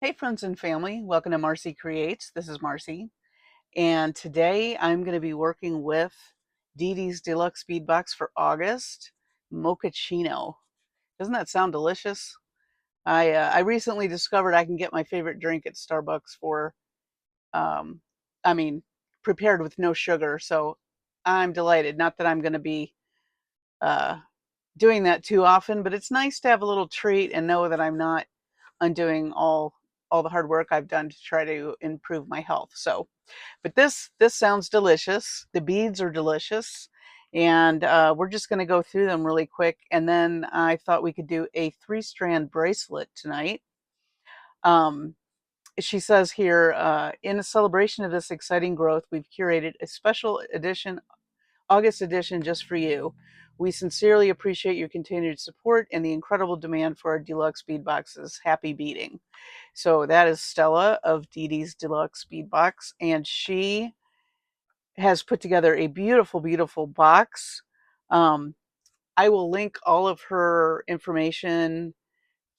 Hey friends and family, welcome to Marcie Creates. This is Marcie, and today I'm going to be working with Didi's Deluxe Bead Box for August, Mochaccino. Doesn't that sound delicious? I recently discovered I can get my favorite drink at Starbucks for, um, I mean, prepared with no sugar, so I'm delighted. Not that I'm going to be uh, doing that too often, but it's nice to have a little treat and know that I'm not undoing all the hard work I've done to try to improve my health. So, but this sounds delicious. The beads are delicious, and we're just going to go through them really quick. And then I thought we could do a 3-strand bracelet tonight. Um, she says here, in a celebration of this exciting growth, we've curated a special edition, August edition, just for you. We sincerely appreciate your continued support and the incredible demand for our deluxe bead boxes. Happy beading. So that is Stella of Didi's Deluxe Bead Box, and she has put together a beautiful, beautiful box. Um, I will link all of her information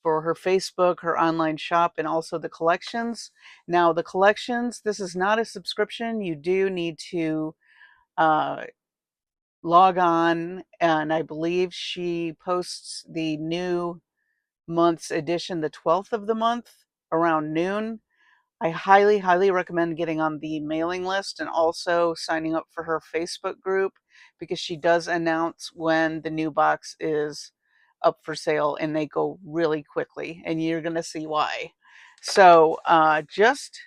for her Facebook, her online shop, and also the collections. Now, the collections, this is not a subscription. You do need to uh, log on, and I believe she posts the new month's edition the 12th of the month around noon. I highly, highly recommend getting on the mailing list and also signing up for her Facebook group, because she does announce when the new box is up for sale, and they go really quickly, and you're going to see why. So just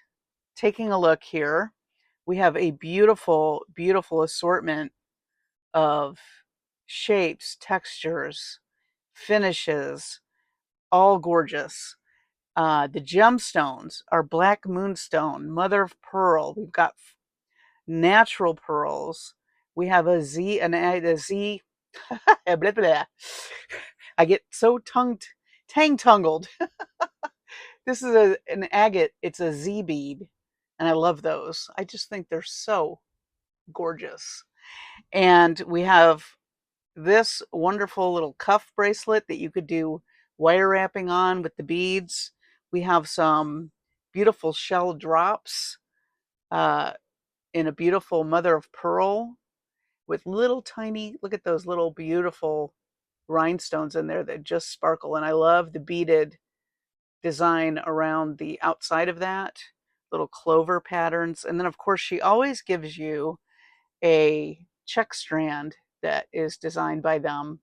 taking a look here, we have a beautiful, beautiful assortment of shapes, textures, finishes, all gorgeous. The gemstones are black moonstone, mother of pearl. We've got natural pearls. We have a Z, a Z. Blah, blah, blah. I get so tang-tungled. This is an agate. It's a Z bead, and I love those. I just think they're so gorgeous. And we have this wonderful little cuff bracelet that you could do wire wrapping on with the beads. We have some beautiful shell drops uh, in a beautiful mother of pearl with little tiny, look at those little beautiful rhinestones in there that just sparkle. And I love the beaded design around the outside of that, little clover patterns. And then, of course, she always gives you a check strand that is designed by them.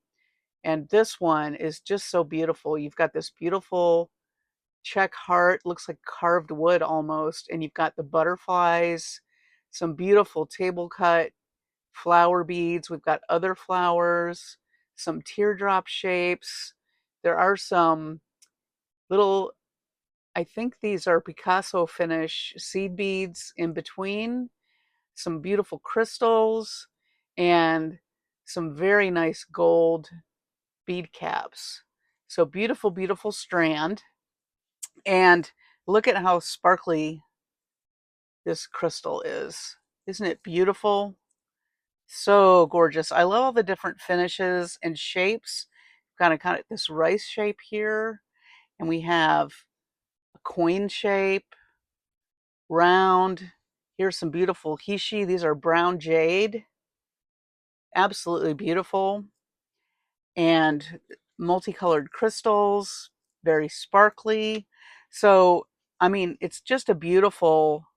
And this one is just so beautiful. You've got this beautiful check heart, looks like carved wood almost, and you've got the butterflies, some beautiful table cut flower beads. We've got other flowers, some teardrop shapes. There are some little, I think these are Picasso finish seed beads in between, some beautiful crystals, and some very nice gold bead caps. So beautiful, beautiful strand. And look at how sparkly this crystal is. Isn't it beautiful? So gorgeous. I love all the different finishes and shapes. Got a kind of this rice shape here, and we have a coin shape, round. Here's some beautiful hishi. These are brown jade. Absolutely beautiful. And multicolored crystals, very sparkly. So, I mean, it's just a beautiful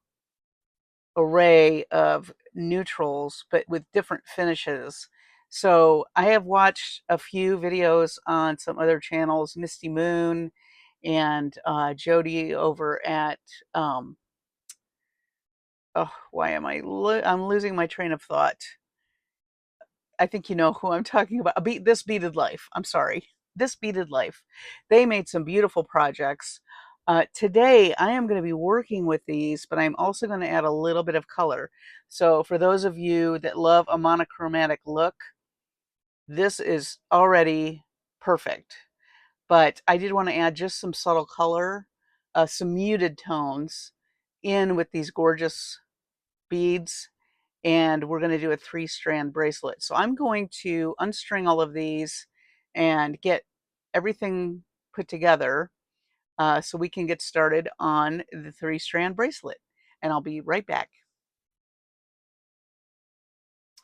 array of neutrals, but with different finishes. So I have watched a few videos on some other channels, Misty Moon and Jody over at, oh, why am I'm losing my train of thought. I think you know who I'm talking about. This Beaded Life. I'm sorry. This Beaded Life. They made some beautiful projects. Today, I am going to be working with these, but I'm also going to add a little bit of color. So for those of you that love a monochromatic look, this is already perfect. But I did want to add just some subtle color, some muted tones in with these gorgeous beads, and we're going to do a 3-strand bracelet. So I'm going to unstring all of these and get everything put together. so we can get started on the 3-strand bracelet. And I'll be right back.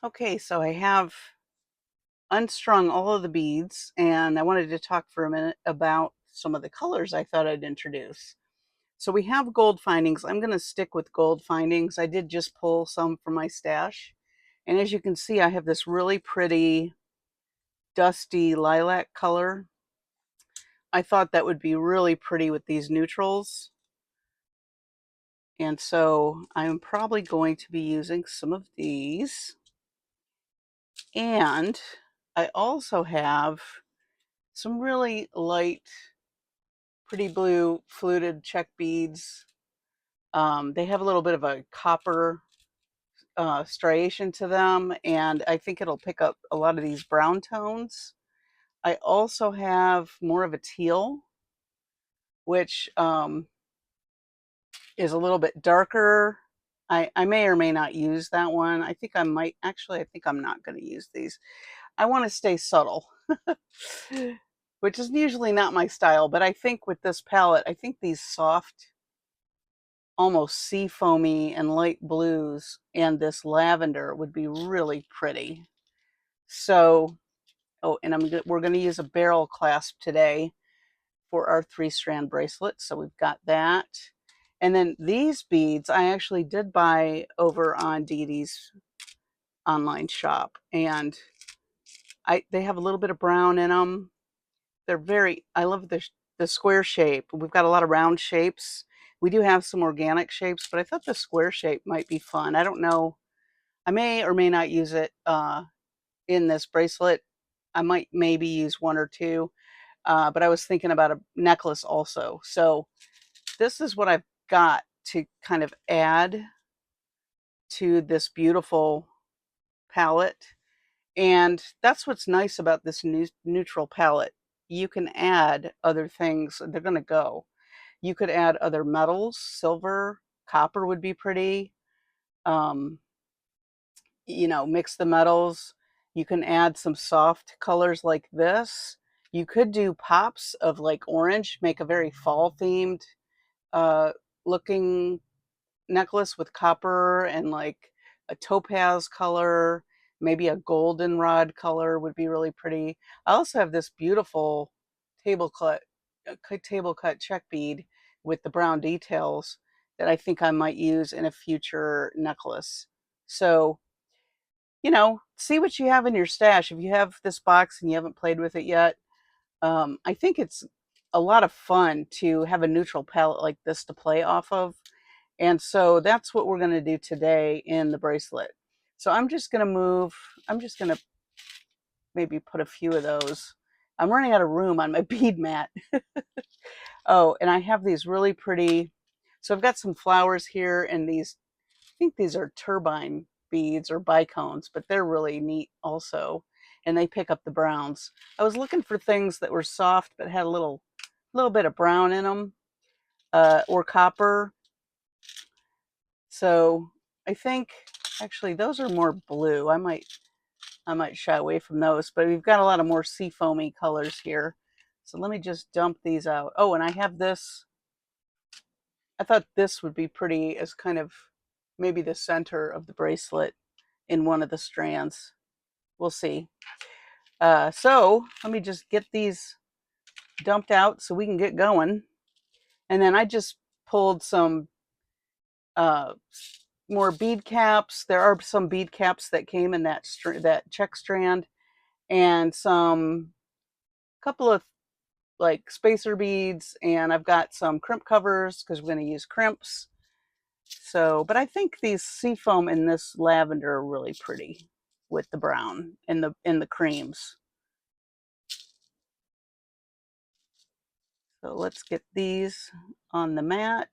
Okay, so I have unstrung all of the beads, and I wanted to talk for a minute about some of the colors I thought I'd introduce. So we have gold findings. I'm going to stick with gold findings. I did just pull some from my stash. And as you can see, I have this really pretty dusty lilac color. I thought that would be really pretty with these neutrals. And so I'm probably going to be using some of these. And I also have some really light, pretty blue fluted check beads. They have a little bit of a copper striation to them, and I think it'll pick up a lot of these brown tones. I also have more of a teal, which is a little bit darker. I may or may not use that one. I think I might. Actually, I think I'm not going to use these. I want to stay subtle, which is usually not my style, but I think with this palette, I think these soft, almost sea foamy and light blues and this lavender would be really pretty. So, oh, and we're going to use a barrel clasp today for our 3-strand bracelet. So we've got that. And then these beads I actually did buy over on Didi's online shop, and they have a little bit of brown in them. I love the square shape. We've got a lot of round shapes. We do have some organic shapes, but I thought the square shape might be fun. I don't know. I may or may not use it in this bracelet. I might maybe use one or two, but I was thinking about a necklace also. So this is what I've got to kind of add to this beautiful palette. And that's what's nice about this neutral palette. You can add other things. They're going to go. You could add other metals, silver, copper would be pretty. Um, mix the metals. You can add some soft colors like this. You could do pops of like orange, make a very fall themed looking necklace with copper and like a topaz color, maybe a goldenrod color would be really pretty. I also have this beautiful table cut check bead with the brown details that I think I might use in a future necklace. So, see what you have in your stash. If you have this box and you haven't played with it yet, I think it's a lot of fun to have a neutral palette like this to play off of. And so that's what we're going to do today in the bracelet. So I'm just going to maybe put a few of those. I'm running out of room on my bead mat. Oh, and I have these really pretty, so I've got some flowers here, and I think these are turbine beads or bicones, but they're really neat also. And they pick up the browns. I was looking for things that were soft but had a little bit of brown in them, or copper. So I think actually those are more blue. I might shy away from those, but we've got a lot of more sea foamy colors here. So let me just dump these out. Oh, and I have this. I thought this would be pretty as kind of maybe the center of the bracelet in one of the strands. We'll see. So let me just get these dumped out so we can get going. And then I just pulled some more bead caps. There are some bead caps that came in that check strand, and some couple of like spacer beads, and I've got some crimp covers because we're going to use crimps. So, but I think these seafoam and this lavender are really pretty with the brown and the creams. So let's get these on the mat.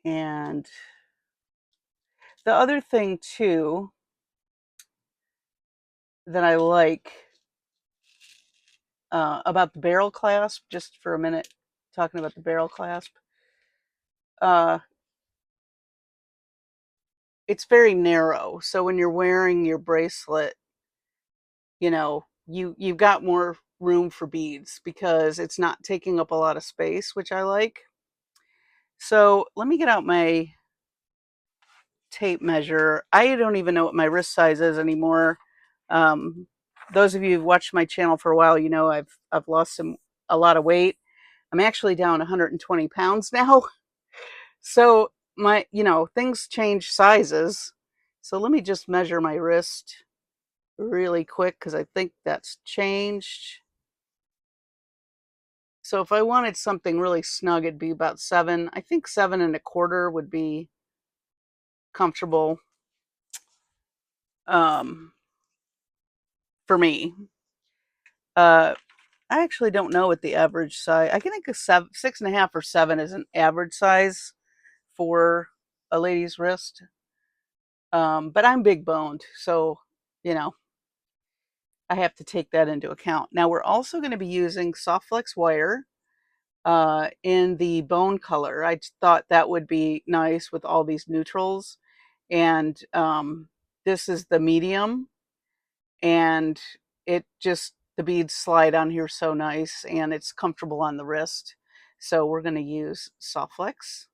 And the other thing too that I like about the barrel clasp, just for a minute, talking about the barrel clasp, uh, it's very narrow. So when you're wearing your bracelet, you've got more room for beads because it's not taking up a lot of space, which I like. So let me get out my tape measure. I don't even know what my wrist size is anymore. Those of you who've watched my channel for a while, you know I've lost a lot of weight. I'm actually down 120 pounds now. So things change sizes. So let me just measure my wrist really quick because I think that's changed. So if I wanted something really snug, it'd be about 7. I think 7 1/4 would be comfortable for me. I actually don't know what the average size. I can think of 6 1/2 or 7 is an average size for a lady's wrist. But I'm big boned, so you know I have to take that into account. Now we're also going to be using Softflex wire in the bone color. I thought that would be nice with all these neutrals, and this is the medium, and the beads slide on here so nice, and it's comfortable on the wrist. So we're going to use Softflex.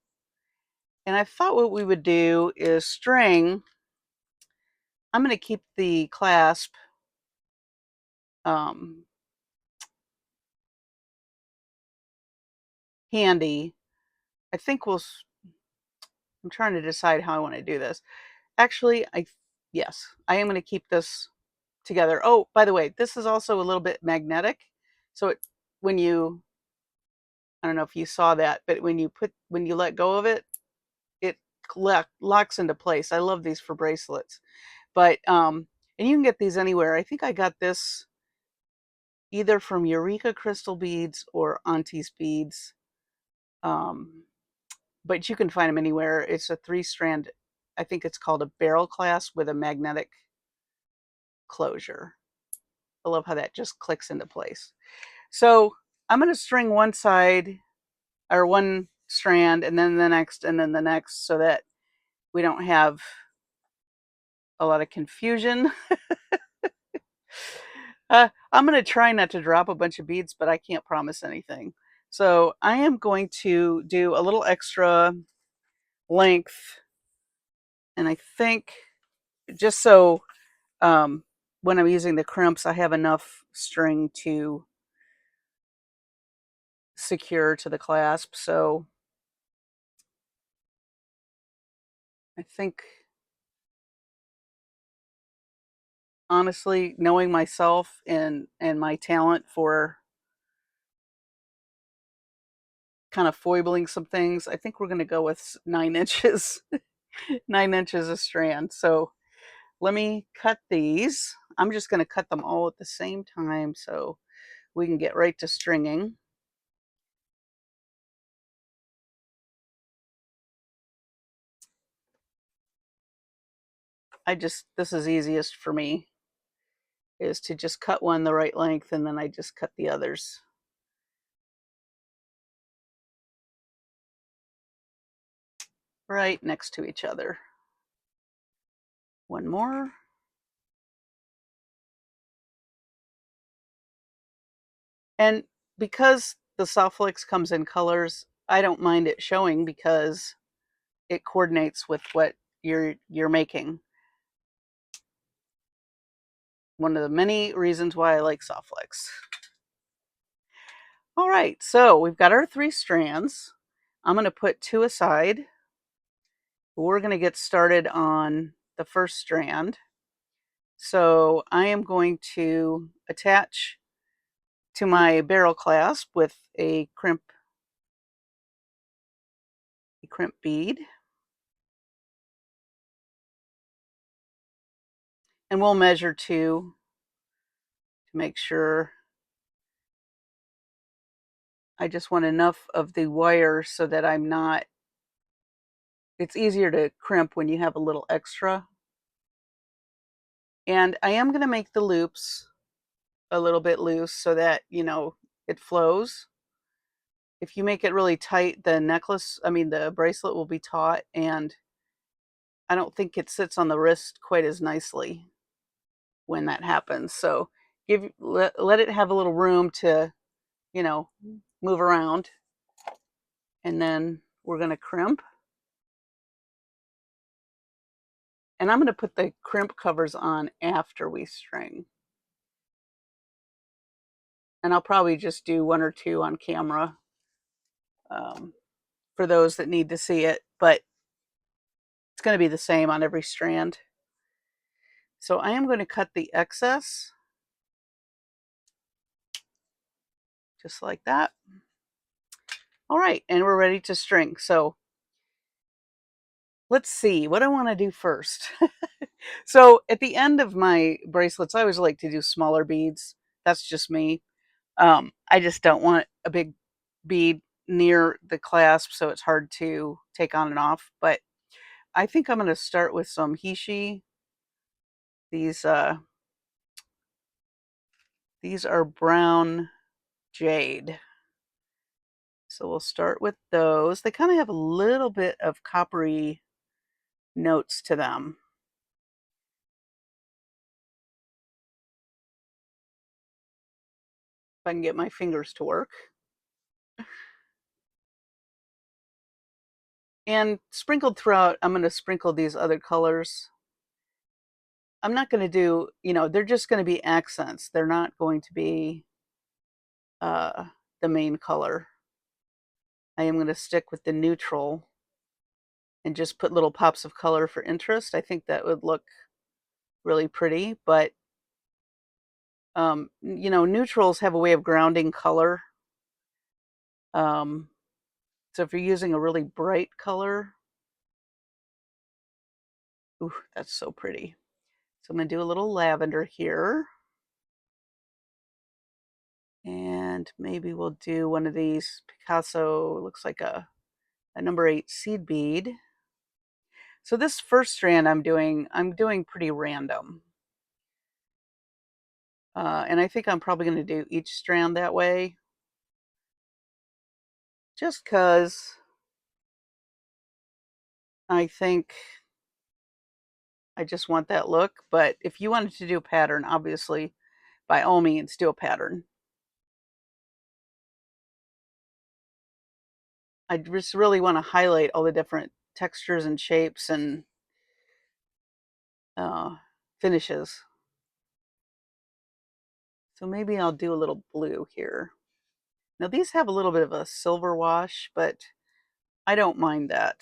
And I thought what we would do is string. I'm going to keep the clasp handy. I think I'm trying to decide how I want to do this. Actually, yes, I am going to keep this together. Oh, by the way, this is also a little bit magnetic. So when you, I don't know if you saw that, but when you let go of it, it locks into place. I love these for bracelets. But and you can get these anywhere. I think I got this either from Eureka Crystal Beads or Auntie's Beads. But you can find them anywhere. It's a 3-strand, I think it's called a barrel clasp with a magnetic closure. I love how that just clicks into place. So I'm going to string one side or one strand and then the next and then the next so that we don't have a lot of confusion. I'm going to try not to drop a bunch of beads, but I can't promise anything. So I am going to do a little extra length, and I think just so when I'm using the crimps, I have enough string to secure to the clasp. So I think, honestly, knowing myself and my talent for kind of foibling some things, I think we're going to go with 9 inches, 9 inches a strand. So let me cut these. I'm just going to cut them all at the same time so we can get right to stringing. This is easiest for me, is to just cut one the right length and then I just cut the others. Right next to each other. One more. And because the Softflex comes in colors, I don't mind it showing because it coordinates with what you're making. One of the many reasons why I like Softflex. All right, so we've got our 3 strands. I'm going to put 2 aside. We're going to get started on the first strand. So I am going to attach to my barrel clasp with a crimp bead. And we'll measure 2 to make sure. I just want enough of the wire so that I'm not, it's easier to crimp when you have a little extra. And I am going to make the loops a little bit loose so that, it flows. If you make it really tight, the bracelet will be taut, and I don't think it sits on the wrist quite as nicely when that happens. So let it have a little room to, move around. And then we're going to crimp. And I'm going to put the crimp covers on after we string. And I'll probably just do 1 or 2 on camera for those that need to see it, but it's going to be the same on every strand. So I am going to cut the excess just like that. All right, and we're ready to string. So let's see what I want to do first. So at the end of my bracelets, I always like to do smaller beads. That's just me. I just don't want a big bead near the clasp, so it's hard to take on and off. But I think I'm going to start with some hishi. These are brown jade. So we'll start with those. They kind of have a little bit of coppery notes to them. If I can get my fingers to work. And sprinkled throughout, I'm going to sprinkle these other colors. I'm not going to do, they're just going to be accents. They're not going to be the main color. I am going to stick with the neutral and just put little pops of color for interest. I think that would look really pretty, but neutrals have a way of grounding color. So if you're using a really bright color, ooh, that's so pretty. So I'm going to do a little lavender here. And maybe we'll do one of these Picasso, looks like a number 8 seed bead. So this first strand I'm doing pretty random. And I think I'm probably going to do each strand that way. Just because I think I just want that look. But if you wanted to do a pattern, obviously, by all means, do a pattern. I just really want to highlight all the different textures and shapes and finishes. So maybe I'll do a little blue here. Now these have a little bit of a silver wash, but I don't mind that.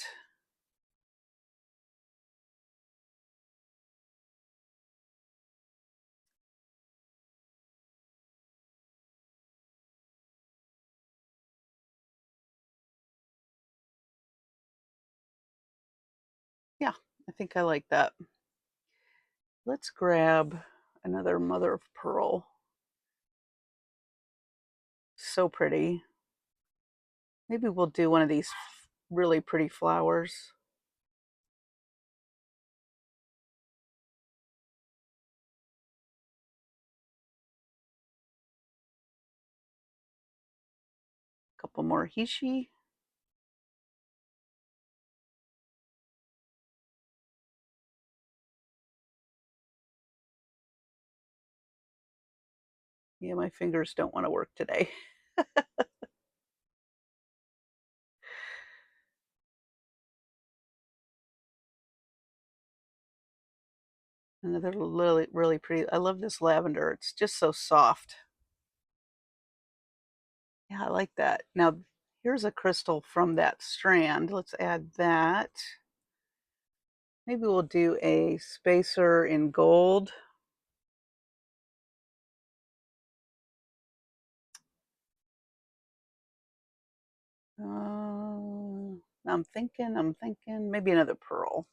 Yeah, I think I like that. Let's grab another mother of pearl. So pretty. Maybe we'll do one of these really pretty flowers. A couple more hishi. Yeah, my fingers don't want to work today. Another really, really pretty. I love this lavender. It's just so soft. Yeah, I like that. Now, here's a crystal from that strand. Let's add that. Maybe we'll do a spacer in gold. I'm thinking maybe another pearl.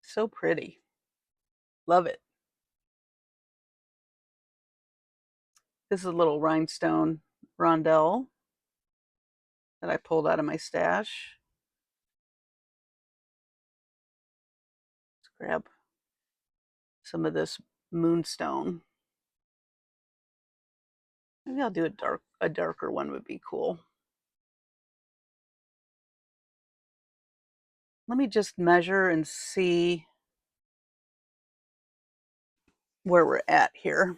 So pretty. Love it. This is a little rhinestone rondelle that I pulled out of my stash. Let's grab some of this moonstone. Maybe I'll do a darker one would be cool. Let me just measure and see where we're at here.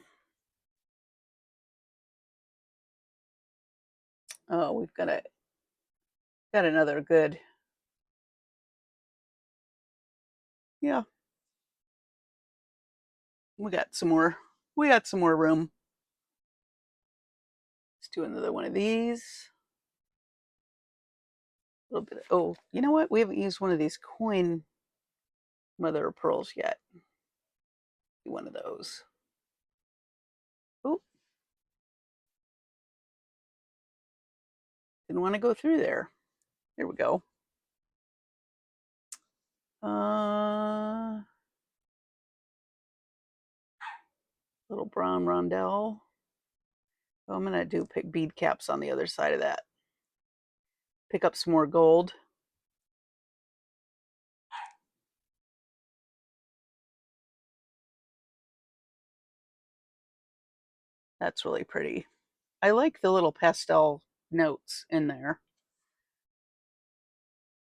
Oh, we've got another good. Yeah, we got some more. We got some more room. Let's do another one of these. A little bit. Oh, you know what? We haven't used one of these coin mother of pearls yet. Do one of those. Oh, didn't want to go through there. There we go. Little brown rondelle. Oh, I'm gonna do pick bead caps on the other side of that. Pick up some more gold. That's really pretty. I like the little pastel notes in there.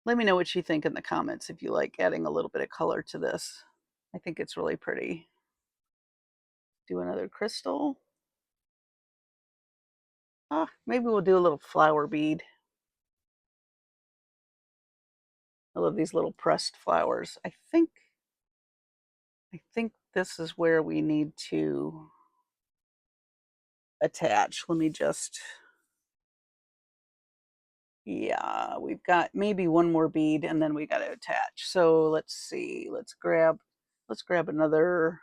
Let me know what you think in the comments if you like adding a little bit of color to this. I think it's really pretty. Do another crystal. Maybe we'll do a little flower bead. I love these little pressed flowers. I think this is where we need to attach. Let me just, yeah, we've got maybe one more bead and then we got to attach. So let's see, let's grab another.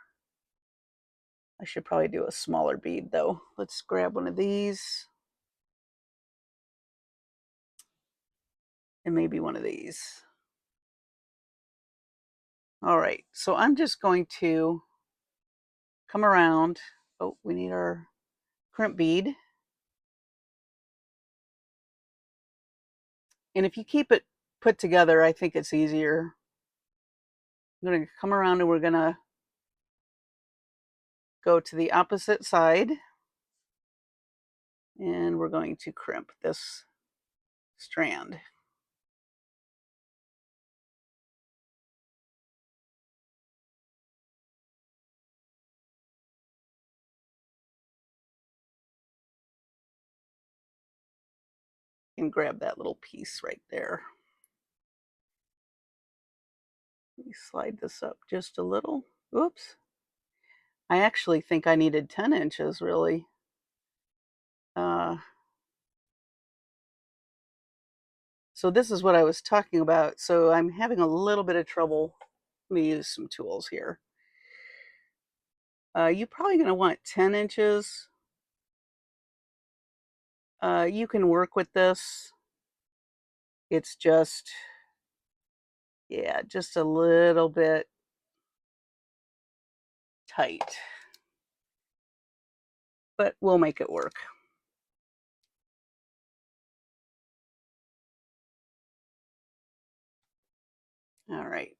I should probably do a smaller bead though. Let's grab one of these and maybe one of these. All right, so I'm just going to come around. Oh, we need our crimp bead. And if you keep it put together, I think it's easier. I'm going to come around and we're going to go to the opposite side. And we're going to crimp this strand. And grab that little piece right there. Let me slide this up just a little. Oops. I actually think I needed 10 inches, really. So this is what I was talking about. So I'm having a little bit of trouble. Let me use some tools here. You're probably going to want 10 inches. You can work with this. It's just, yeah, just a little bit tight. But we'll make it work. All right.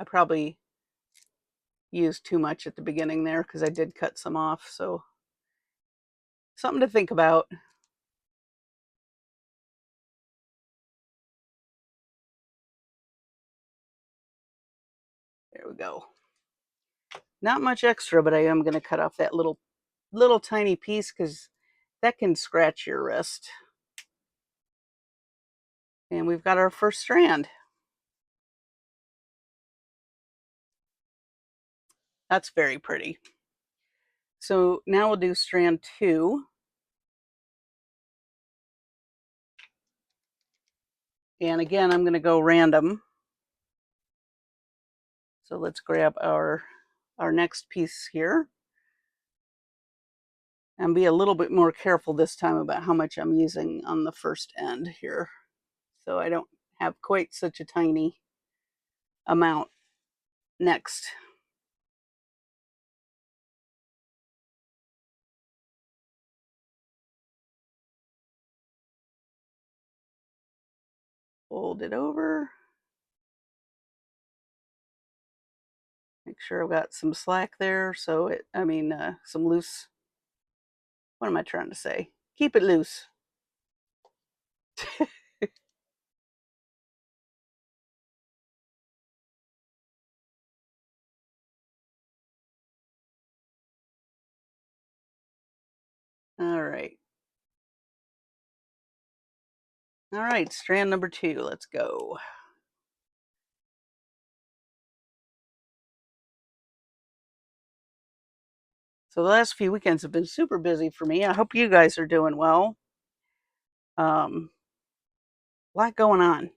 I probably used too much at the beginning there because I did cut some off. So something to think about. There we go. Not much extra, but I am going to cut off that little tiny piece because that can scratch your wrist. And we've got our first strand. That's very pretty. So now we'll do strand 2. And again, I'm going to go random. So let's grab our next piece here. And be a little bit more careful this time about how much I'm using on the first end here. So I don't have quite such a tiny amount next. Fold it over. Make sure I've got some slack there. So some loose. What am I trying to say? Keep it loose. All right. All right, strand number 2. Let's go. So the last few weekends have been super busy for me. I hope you guys are doing well. A lot going on.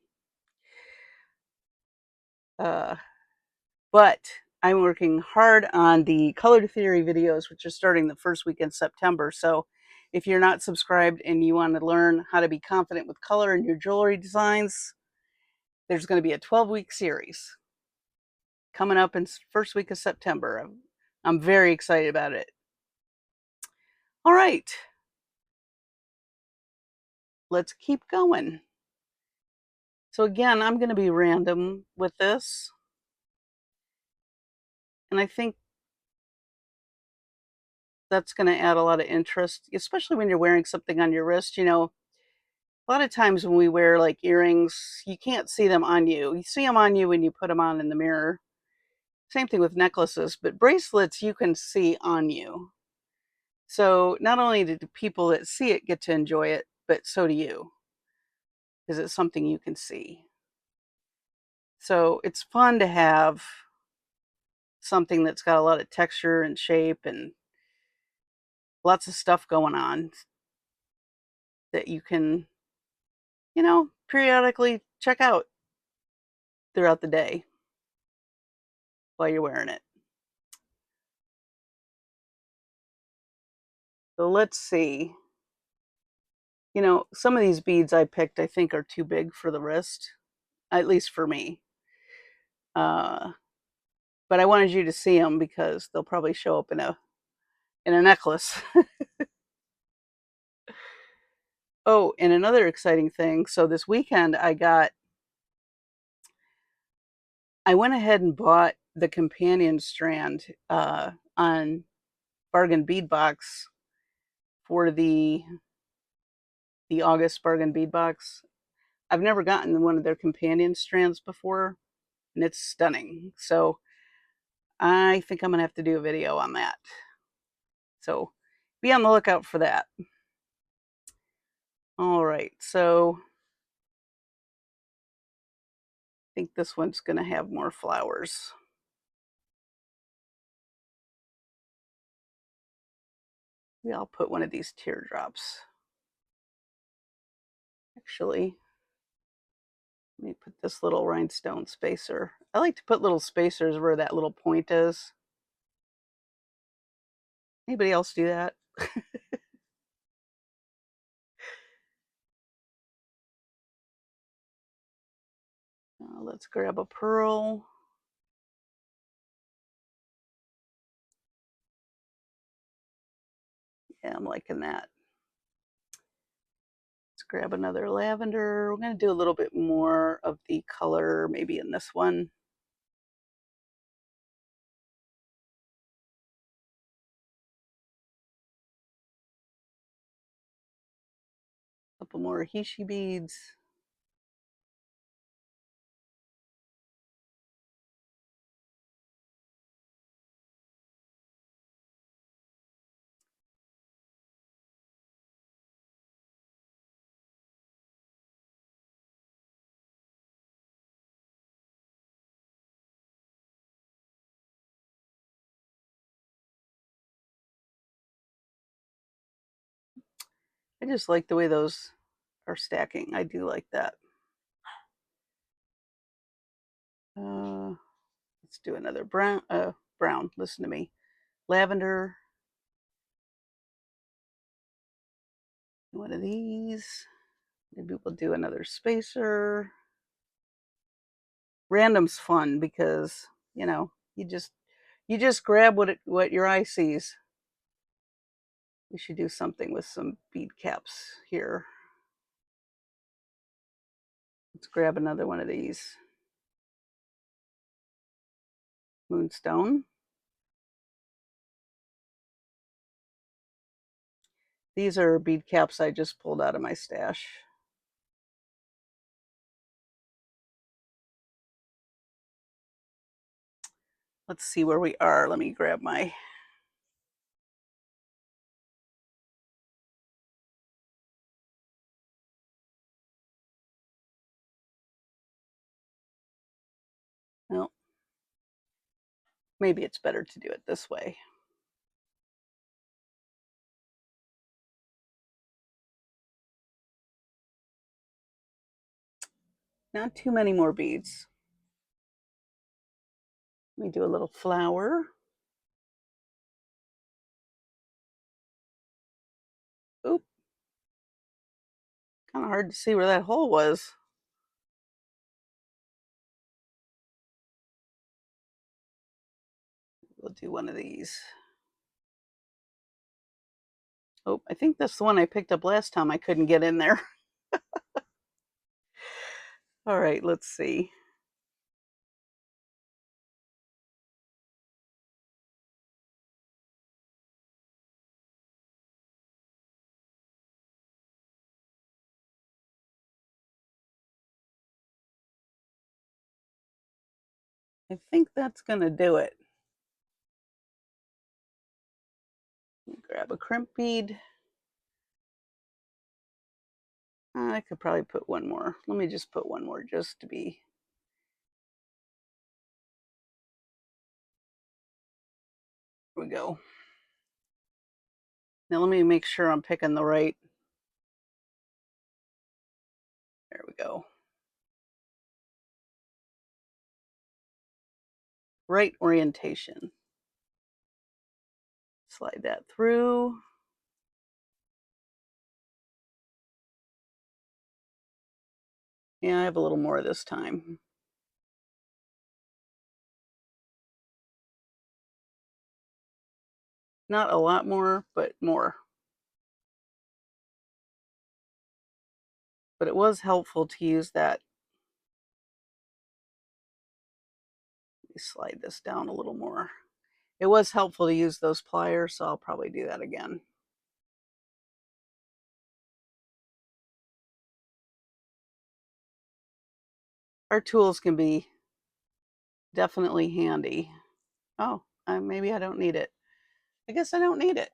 But I'm working hard on the color theory videos, which are starting the first week in September. So if you're not subscribed and you want to learn how to be confident with color in your jewelry designs, there's going to be a 12-week series coming up in first week of September. I'm very excited about it. All right, let's keep going. So again, I'm going to be random with this. And I think that's going to add a lot of interest, especially when you're wearing something on your wrist. You know, a lot of times when we wear like earrings, you can't see them on you. You see them on you when you put them on in the mirror. Same thing with necklaces, but bracelets you can see on you. So not only do the people that see it get to enjoy it, but so do you, because it's something you can see. So it's fun to have something that's got a lot of texture and shape and lots of stuff going on that you can, periodically check out throughout the day while you're wearing it. So let's see. Some of these beads I picked I think are too big for the wrist, at least for me. But I wanted you to see them because they'll probably show up in a necklace. Oh, and another exciting thing. So this weekend I went ahead and bought the companion strand on Bargain Bead Box for the August Bargain Bead Box. I've never gotten one of their companion strands before, and it's stunning. So I think I'm gonna have to do a video on that. So be on the lookout for that. All right, so I think this one's gonna have more flowers. Maybe I'll put one of these teardrops. Actually, let me put this little rhinestone spacer. I like to put little spacers where that little point is. Anybody else do that? Let's grab a pearl. Yeah, I'm liking that. Let's grab another lavender. We're going to do a little bit more of the color maybe in this one. A couple more Hishi beads. I just like the way those are stacking. I do like that. Let's do another brown. Brown. Listen to me. Lavender. One of these. Maybe we'll do another spacer. Random's fun because you just grab what your eye sees. We should do something with some bead caps here. Let's grab another one of these. Moonstone. These are bead caps I just pulled out of my stash. Let's see where we are. Let me grab my... Well, maybe it's better to do it this way. Not too many more beads. Let me do a little flower. Oop. Kind of hard to see where that hole was. We'll do one of these. Oh, I think that's the one I picked up last time. I couldn't get in there. All right, let's see. I think that's going to do it. Grab a crimp bead. I could probably put one more. Let me just put one more just to be... Here we go. Now let me make sure I'm picking the right... There we go. Right orientation. Slide that through. Yeah, I have a little more this time. Not a lot more, but more. But it was helpful to use that. Let me slide this down a little more. It was helpful to use those pliers, so I'll probably do that again. Our tools can be definitely handy. Oh, maybe I don't need it. I guess I don't need it.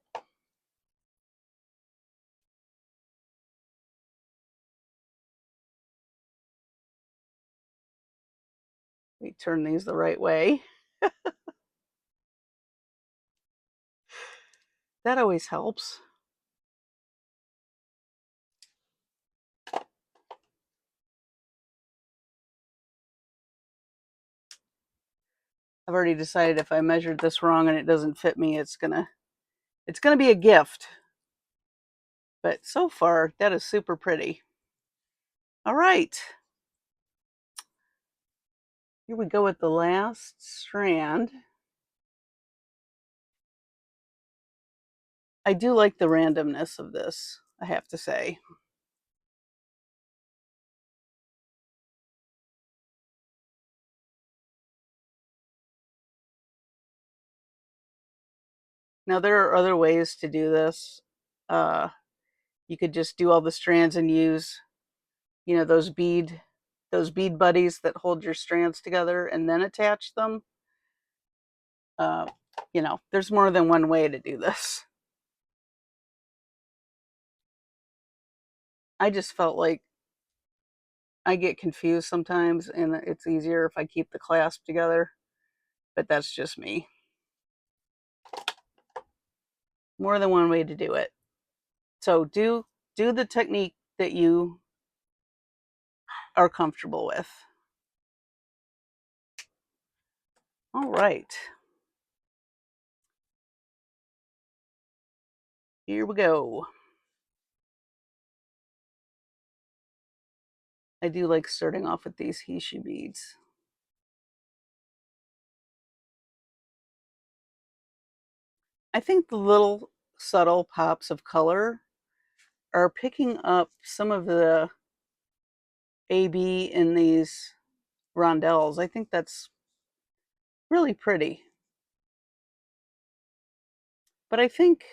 We turn these the right way. That always helps. I've already decided if I measured this wrong and it doesn't fit me, it's gonna be a gift. But so far, that is super pretty. All right. Here we go with the last strand. I do like the randomness of this, I have to say. Now, there are other ways to do this. You could just do all the strands and use, those bead buddies that hold your strands together and then attach them. There's more than one way to do this. I just felt like I get confused sometimes, and it's easier if I keep the clasp together, but that's just me. More than one way to do it. So do the technique that you are comfortable with. All right. Here we go. I do like starting off with these Hishu beads. I think the little subtle pops of color are picking up some of the AB in these rondelles. I think that's really pretty. But I think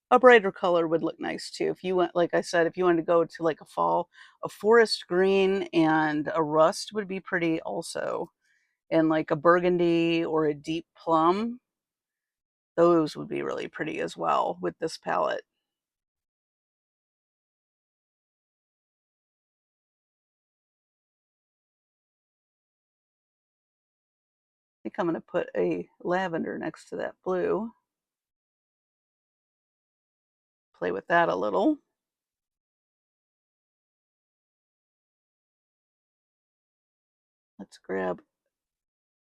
a brighter color would look nice too. If you went, like I said, if you wanted to go to like a forest green and a rust would be pretty also. and like a burgundy or a deep plum. Those would be really pretty as well with this palette. I think I'm going to put a lavender next to that blue. Play with that a little. Let's grab,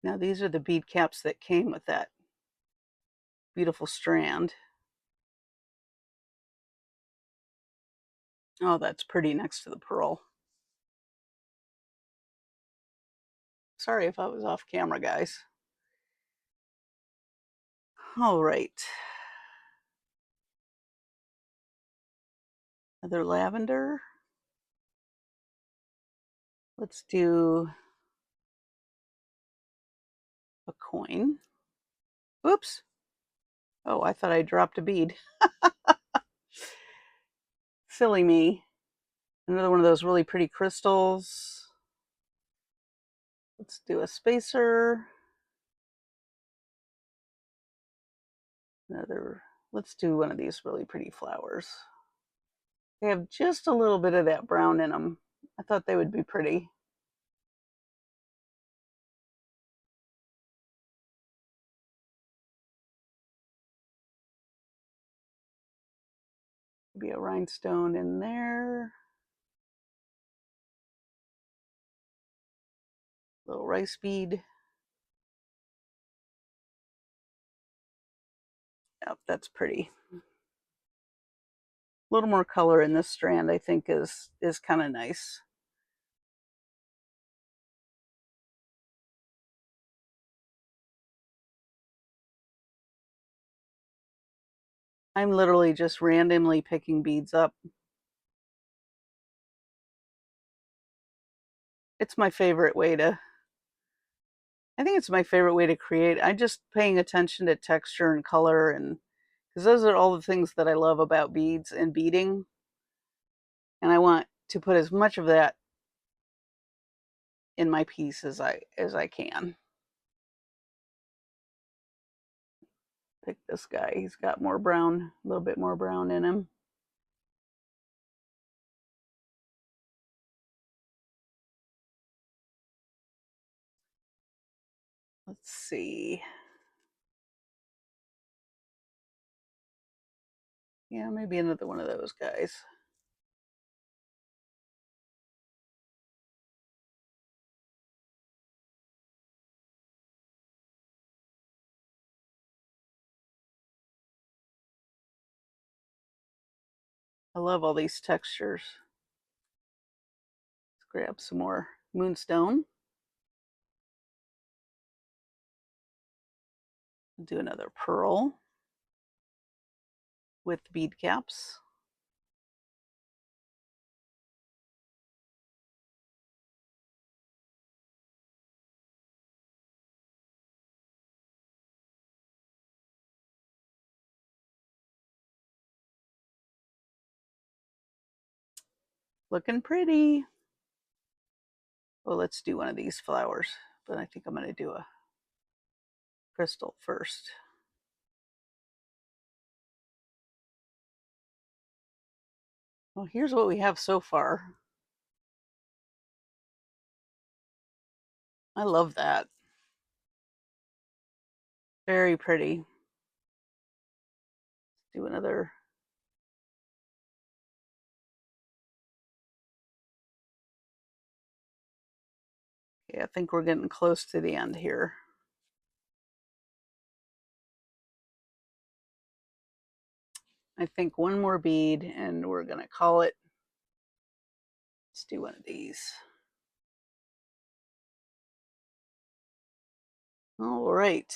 now these are the bead caps that came with that beautiful strand. Oh, that's pretty next to the pearl. Sorry if I was off camera, guys. All right. Another lavender. Let's do a coin. Oops. Oh, I thought I dropped a bead. Silly me. Another one of those really pretty crystals. Let's do a spacer. Let's do one of these really pretty flowers. They have just a little bit of that brown in them. I thought they would be pretty. Maybe a rhinestone in there. Little rice bead. Yep, that's pretty. A little more color in this strand, I think, is kind of nice. I'm literally just randomly picking beads up. It's my favorite way to, I think it's my favorite way to create. I'm just paying attention to texture and color, and because those are all the things that I love about beads and beading. And I want to put as much of that in my piece as I can. Pick this guy. He's got more brown, a little bit more brown in him. Let's see. Yeah, maybe another one of those guys. I love all these textures. Let's grab some more moonstone. Do another pearl with bead caps. Looking pretty. Well, let's do one of these flowers, but I think I'm going to do a crystal first. Well, here's what we have so far. I love that. Very pretty. Let's do another. Okay, I think we're getting close to the end here. I think one more bead and we're going to call it. Let's do one of these. All right.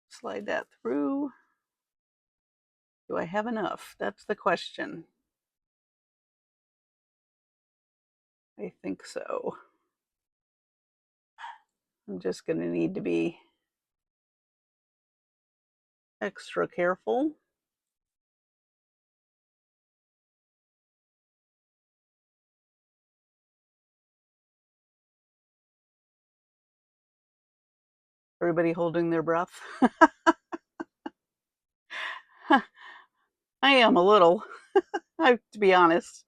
Slide that through. Do I have enough? That's the question. I think so. I'm just going to need to be extra careful. Everybody holding their breath. I am a little, to be honest,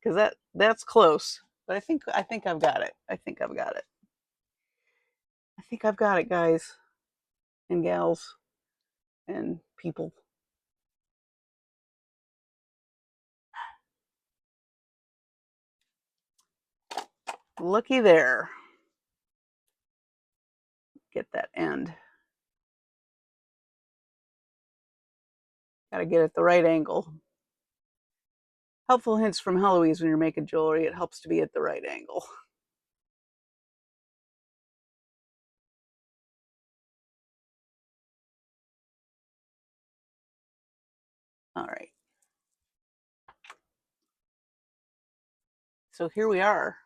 because that's close. But I think I've got it. I think I've got it. I think I've got it, guys and gals and people. Looky there. Get that end. Got to get it the right angle. Helpful hints from Heloise when you're making jewelry. It helps to be at the right angle. All right. So here we are.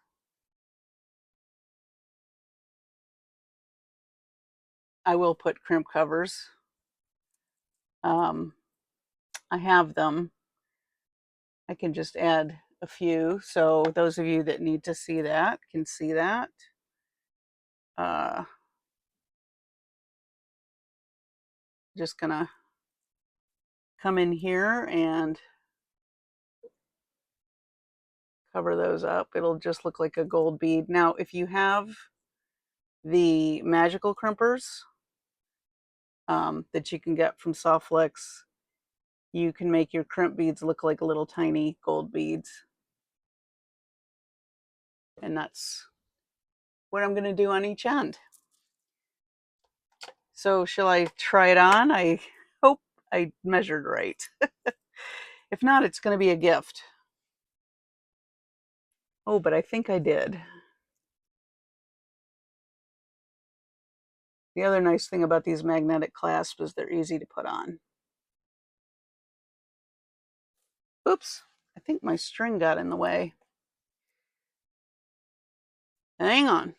I will put crimp covers. I have them. I can just add a few. So those of you that need to see that can see that. Just gonna come in here and cover those up. It'll just look like a gold bead. Now, if you have the magical crimpers that you can get from Softflex, you can make your crimp beads look like little tiny gold beads. And that's what I'm going to do on each end. So shall I try it on? I hope I measured right. If not, it's going to be a gift. Oh, but I think I did. The other nice thing about these magnetic clasps is they're easy to put on. Oops, I think my string got in the way. Hang on.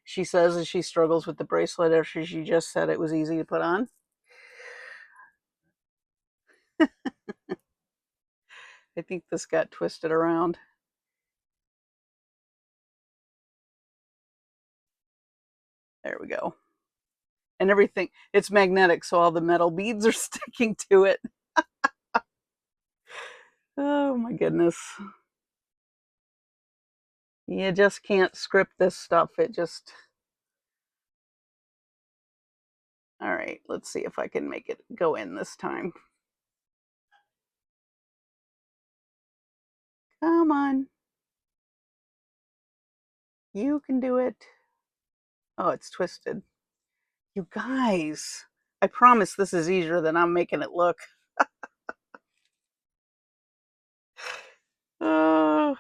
She says as she struggles with the bracelet after she just said it was easy to put on. I think this got twisted around. There we go. And everything, it's magnetic, so all the metal beads are sticking to it. Oh my goodness. You just can't script this stuff. It just... All right, let's see if I can make it go in this time. Come on. You can do it. Oh, it's twisted. You guys, I promise this is easier than I'm making it look. Oh.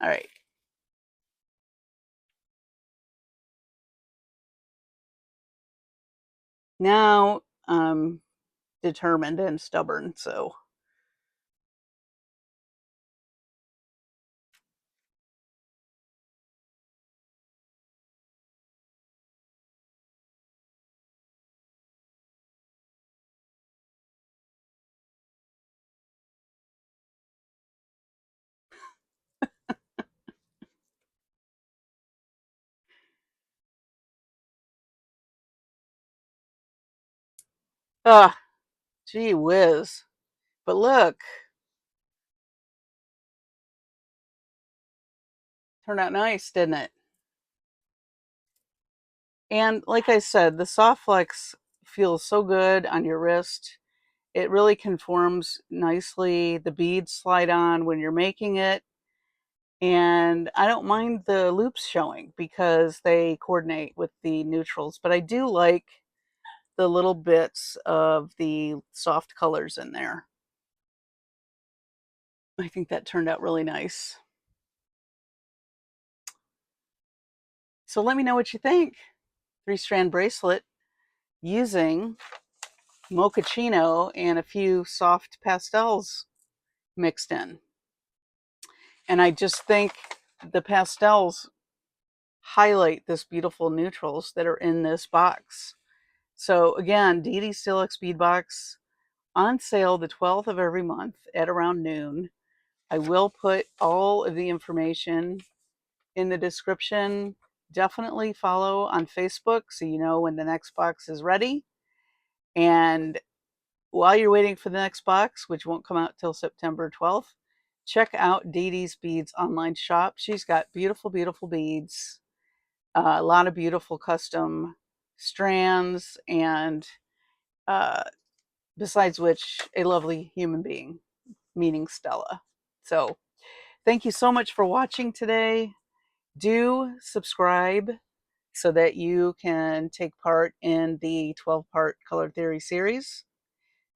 All right. Now I'm determined and stubborn, so. Ah, gee whiz. But look, turned out nice, didn't it? And like I said, the Softflex feels so good on your wrist. It really conforms nicely. The beads slide on when you're making it. And I don't mind the loops showing because they coordinate with the neutrals. But I do like the little bits of the soft colors in there. I think that turned out really nice. So let me know what you think. 3-strand bracelet using mochaccino and a few soft pastels mixed in. And I just think the pastels highlight this beautiful neutrals that are in this box. So again, Didi's Deluxe Bead Box on sale the 12th of every month at around noon. I will put all of the information in the description. Definitely follow on Facebook so you know when the next box is ready. And while you're waiting for the next box, which won't come out till September 12th, check out Didi's Beads online shop. She's got beautiful, beautiful beads, a lot of beautiful custom strands, and besides which, a lovely human being, meaning Stella. So thank you so much for watching today. Do subscribe so that you can take part in the 12-part Color Theory series.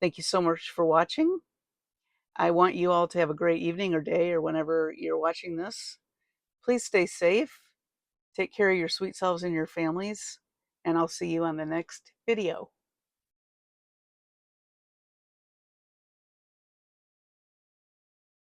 Thank you so much for watching. I want you all to have a great evening or day or whenever you're watching this. Please stay safe. Take care of your sweet selves and your families. And I'll see you on the next video.